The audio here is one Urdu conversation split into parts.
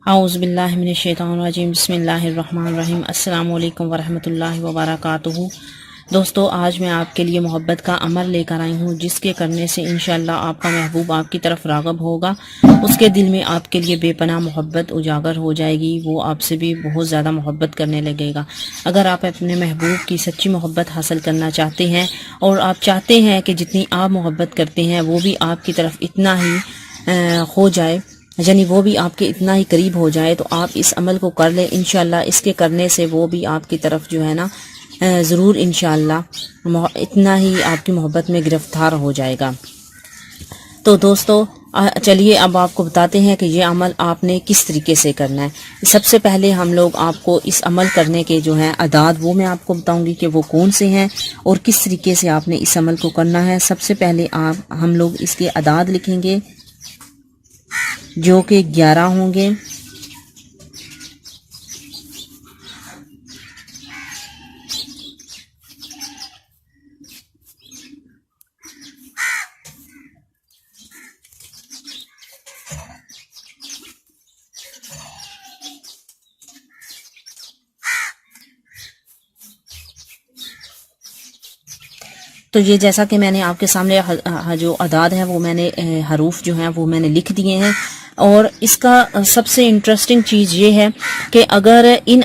اعوذ باللہ من الشیطان الرجیم بسم اللہ الرحمن الرحیم السلام علیکم ورحمۃ اللہ وبرکاتہ۔ دوستو، آج میں آپ کے لیے محبت کا عمل لے کر آئی ہوں، جس کے کرنے سے انشاءاللہ آپ کا محبوب آپ کی طرف راغب ہوگا، اس کے دل میں آپ کے لیے بے پناہ محبت اجاگر ہو جائے گی، وہ آپ سے بھی بہت زیادہ محبت کرنے لگے گا۔ اگر آپ اپنے محبوب کی سچی محبت حاصل کرنا چاہتے ہیں اور آپ چاہتے ہیں کہ جتنی آپ محبت کرتے ہیں وہ بھی آپ کی طرف اتنا ہی ہو جائے، یعنی وہ بھی آپ کے اتنا ہی قریب ہو جائے، تو آپ اس عمل کو کر لیں۔ انشاءاللہ اس کے کرنے سے وہ بھی آپ کی طرف جو ہے نا ضرور انشاءاللہ اتنا ہی آپ کی محبت میں گرفتار ہو جائے گا۔ تو دوستو چلیے اب آپ کو بتاتے ہیں کہ یہ عمل آپ نے کس طریقے سے کرنا ہے۔ سب سے پہلے ہم لوگ آپ کو اس عمل کرنے کے جو ہیں اعداد وہ میں آپ کو بتاؤں گی کہ وہ کون سے ہیں اور کس طریقے سے آپ نے اس عمل کو کرنا ہے۔ سب سے پہلے ہم لوگ اس کے اعداد لکھیں گے جو کہ 11 ہوں گے۔ تو یہ جیسا کہ میں نے آپ کے سامنے جو اعداد ہیں وہ میں نے حروف جو ہیں وہ میں نے لکھ دیے ہیں، اور اس کا سب سے انٹرسٹنگ چیز یہ ہے کہ اگر ان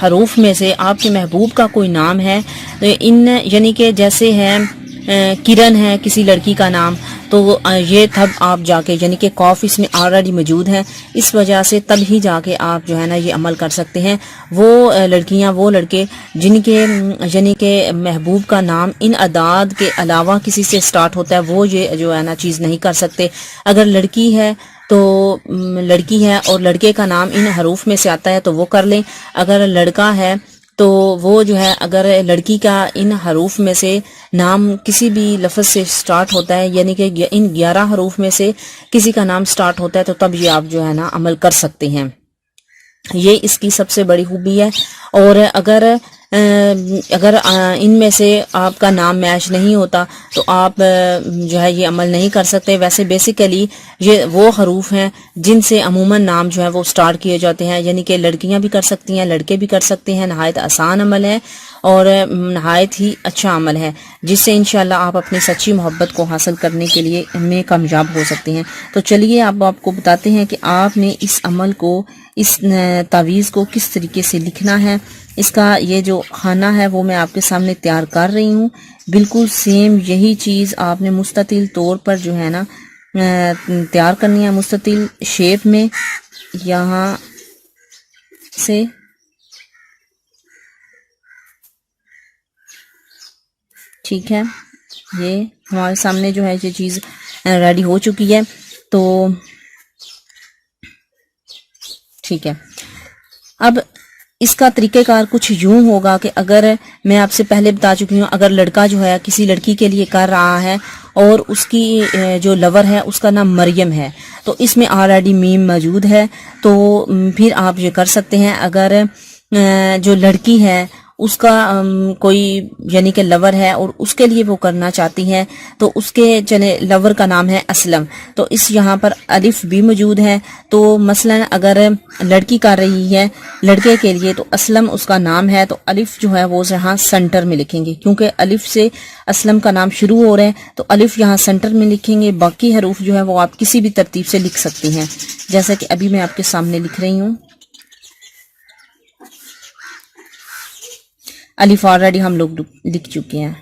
حروف میں سے آپ کے محبوب کا کوئی نام ہے، یعنی کہ جیسے ہے کرن ہے کسی لڑکی کا نام، تو یہ تب آپ جا کے یعنی کہ قوف اس میں آلریڈی موجود ہے، اس وجہ سے تب ہی جا کے آپ جو ہے نا یہ عمل کر سکتے ہیں۔ وہ لڑکیاں وہ لڑکے جن کے یعنی کہ محبوب کا نام ان اعداد کے علاوہ کسی سے سٹارٹ ہوتا ہے، وہ یہ جو ہے نا چیز نہیں کر سکتے۔ اگر لڑکی ہے تو لڑکی ہے اور لڑکے کا نام ان حروف میں سے آتا ہے تو وہ کر لیں، اگر لڑکا ہے تو وہ جو ہے اگر لڑکی کا ان حروف میں سے نام کسی بھی لفظ سے سٹارٹ ہوتا ہے، یعنی کہ ان 11 حروف میں سے کسی کا نام سٹارٹ ہوتا ہے، تو تب یہ آپ جو ہے نا عمل کر سکتے ہیں۔ یہ اس کی سب سے بڑی خوبی ہے۔ اور اگر ان میں سے آپ کا نام میچ نہیں ہوتا تو آپ جو ہے یہ عمل نہیں کر سکتے۔ ویسے بیسیکلی یہ وہ حروف ہیں جن سے عموماً نام جو ہے وہ سٹارٹ کیے جاتے ہیں، یعنی کہ لڑکیاں بھی کر سکتی ہیں، لڑکے بھی کر سکتے ہیں۔ نہایت آسان عمل ہے اور نہایت ہی اچھا عمل ہے، جس سے انشاءاللہ آپ اپنی سچی محبت کو حاصل کرنے کے لیے میں کامیاب ہو سکتے ہیں۔ تو چلیے اب آپ کو بتاتے ہیں کہ آپ نے اس عمل کو، اس تعویذ کو کس طریقے سے لکھنا ہے۔ اس کا یہ جو خانہ ہے وہ میں آپ کے سامنے تیار کر رہی ہوں، بالکل سیم یہی چیز آپ نے مستطیل طور پر جو ہے نا تیار کرنی ہے، مستطیل شیپ میں۔ یہاں سے ٹھیک ہے، یہ ہمارے سامنے جو ہے یہ چیز ریڈی ہو چکی ہے۔ تو ٹھیک ہے، اب اس کا طریقہ کار کچھ یوں ہوگا کہ اگر میں آپ سے پہلے بتا چکی ہوں، اگر لڑکا جو ہے کسی لڑکی کے لیے کر رہا ہے اور اس کی جو لور ہے اس کا نام مریم ہے، تو اس میں آلریڈی میم موجود ہے، تو پھر آپ یہ کر سکتے ہیں۔ اگر جو لڑکی ہے اس کا کوئی یعنی کہ لور ہے اور اس کے لیے وہ کرنا چاہتی ہیں، تو اس کے چلے لور کا نام ہے اسلم، تو اس یہاں پر الف بھی موجود ہے۔ تو مثلا اگر لڑکی کر رہی ہے لڑکے کے لیے تو اسلم اس کا نام ہے، تو الف جو ہے وہ یہاں سنٹر میں لکھیں گے، کیونکہ الف سے اسلم کا نام شروع ہو رہا ہے، تو الف یہاں سنٹر میں لکھیں گے۔ باقی حروف جو ہے وہ آپ کسی بھی ترتیب سے لکھ سکتے ہیں، جیسا کہ ابھی میں آپ کے سامنے لکھ رہی ہوں۔ الف آلریڈی ہم لوگ لکھ چکے ہیں،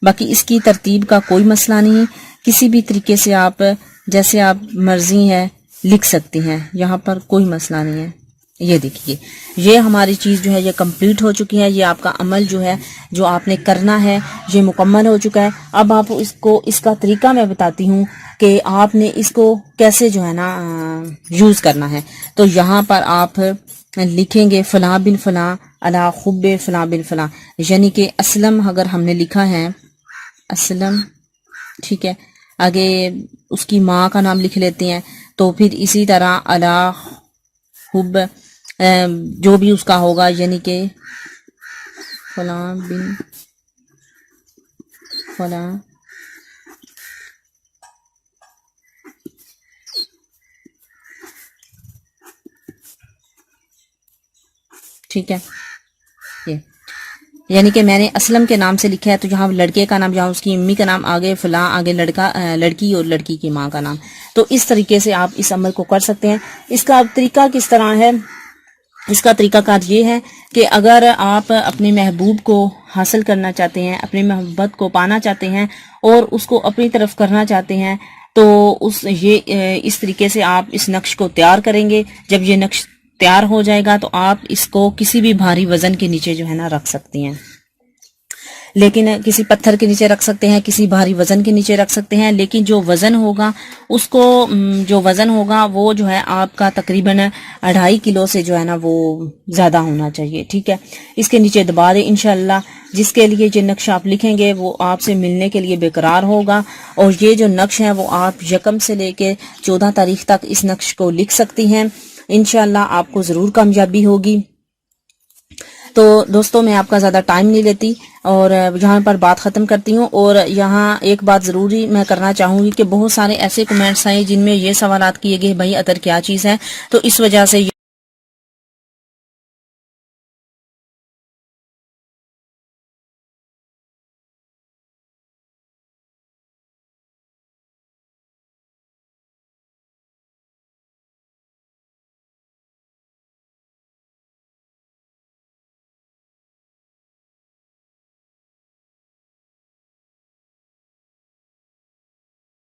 باقی اس کی ترتیب کا کوئی مسئلہ نہیں، کسی بھی طریقے سے آپ جیسے آپ مرضی ہے لکھ سکتے ہیں، یہاں پر کوئی مسئلہ نہیں ہے۔ یہ دیکھیے یہ ہماری چیز جو ہے یہ کمپلیٹ ہو چکی ہے، یہ آپ کا عمل جو ہے جو آپ نے کرنا ہے یہ مکمل ہو چکا ہے۔ اب آپ اس کا طریقہ میں بتاتی ہوں کہ آپ نے اس کو کیسے جو ہے نا یوز کرنا ہے۔ تو یہاں پر آپ لکھیں گے فلاں بن فلاں علی خب فلاں بن فلاں، یعنی کہ اسلم اگر ہم نے لکھا ہے اسلم، ٹھیک ہے، آگے اس کی ماں کا نام لکھ لیتے ہیں، تو پھر اسی طرح علی خب جو بھی اس کا ہوگا، یعنی کہ فلاں بن فلاں ٹھیک ہے، یہ یعنی کہ میں نے اسلم کے نام سے لکھا ہے، تو جہاں لڑکے کا نام، جہاں اس کی امی کا نام، آگے فلاں، آگے لڑکی اور لڑکی کی ماں کا نام. تو اس طریقے سے آپ اس عمل کو کر سکتے ہیں. اس کا طریقہ کس طرح ہے؟ اس کا طریقہ کار یہ ہے کہ اگر آپ اپنے محبوب کو حاصل کرنا چاہتے ہیں، اپنی محبت کو پانا چاہتے ہیں اور اس کو اپنی طرف کرنا چاہتے ہیں، تو اس طریقے سے آپ اس نقش کو تیار کریں گے. جب یہ نقش تیار ہو جائے گا تو آپ اس کو کسی بھی بھاری وزن کے نیچے جو ہے نا رکھ سکتی ہیں. لیکن کسی پتھر کے نیچے رکھ سکتے ہیں، کسی بھاری وزن کے نیچے رکھ سکتے ہیں، لیکن جو وزن ہوگا وہ جو ہے آپ کا تقریباً 2.5 کلو سے جو ہے نا وہ زیادہ ہونا چاہیے. ٹھیک ہے، اس کے نیچے دبا دیں انشاءاللہ. جس کے لیے یہ نقش آپ لکھیں گے وہ آپ سے ملنے کے لیے بےقرار ہوگا. اور یہ جو نقش ہے وہ آپ 1 سے لے کے 14 تاریخ تک اس نقش کو لکھ سکتی ہیں. انشاءاللہ آپ کو ضرور کامیابی ہوگی. تو دوستو میں آپ کا زیادہ ٹائم نہیں لیتی اور یہاں پر بات ختم کرتی ہوں. اور یہاں ایک بات ضروری میں کرنا چاہوں گی کہ بہت سارے ایسے کمنٹس آئے جن میں یہ سوالات کیے گئے بھائی عطر کیا چیز ہے، تو اس وجہ سے